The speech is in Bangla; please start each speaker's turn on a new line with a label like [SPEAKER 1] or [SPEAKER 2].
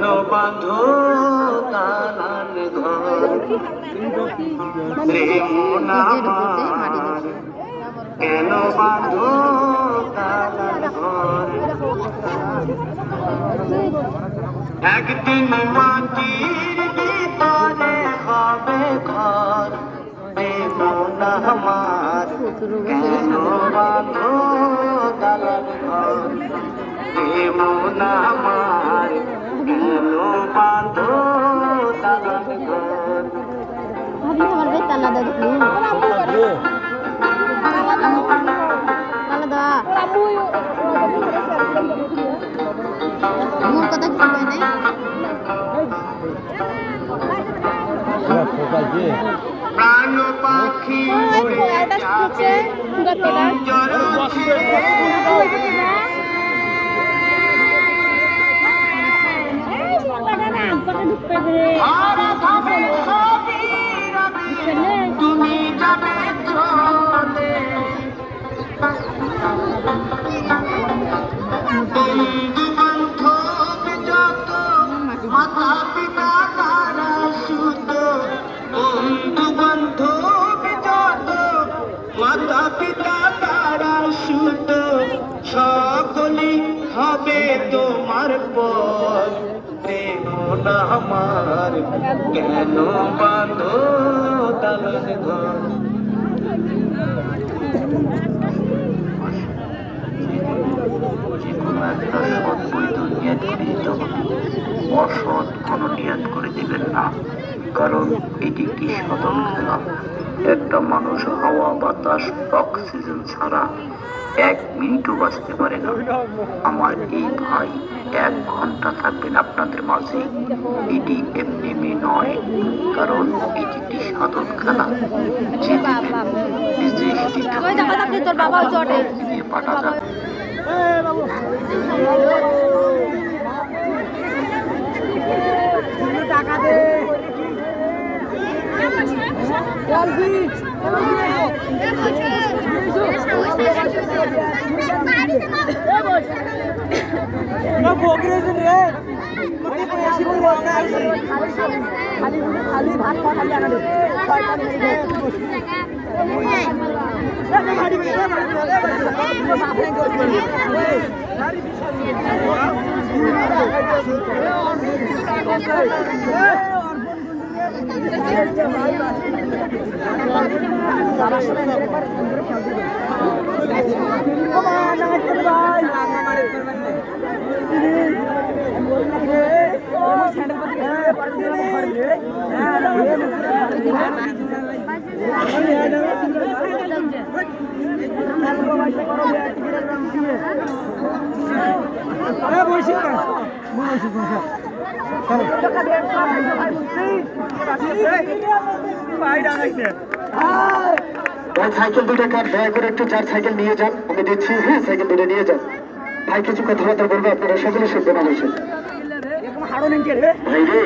[SPEAKER 1] কেন বাঁধো দালান ঘর রে মন আমার কেন বাঁধো দালান ঘর একদিন মাটির ভিতরে হবে ঘর রে মন আমার কেন বাঁধো দালান ঘর রে মন আমার কেন বাঁধো দালান ঘর
[SPEAKER 2] আমার বে তালা দাও দেখি তালা দাও মোর কথা কি কয় না
[SPEAKER 1] প্রাণ পাখি উড়ে যাবে তুমি যাবে চলে বন্ধু বান্ধব যত মাতা পিতা তারা সুত বন্ধু বান্ধব যত মাতা পিতা তারা সুত সকলেই হবে তোমার পথ প্রেম আমার কেন বাঁধো দালান ঘর যেকোনো একটা সৎ বৈধ নিয়াত করে দিতে হবে, অসৎ কোনো নিয়াত করে দিবেন না, কারণ এটি একটি সাধন খেলা। একটা মানুষ হাওয়া বাতাস অক্সিজেন ছাড়া 1 মিনিটও বাঁচতে পারে না। আমার এই ভাই 1 ঘন্টা থাকবেন আপনাদের মাঝে, এটি এমনি নয়, কারণ এটি একটি সাধন খেলা। যে পাঠা যাবে
[SPEAKER 3] টাকা দে খালি ভাত খালি আনা সাইকেল দুটো কার দয়া করে একটু যার সাইকেল নিয়ে যান, আমি দিচ্ছি। হ্যাঁ, সাইকেল দুটো নিয়ে যান। ভাই কিছু কথাবার্তা বলবো, আপনারা সকলে শুনবেন অবশ্যই। ভাই রে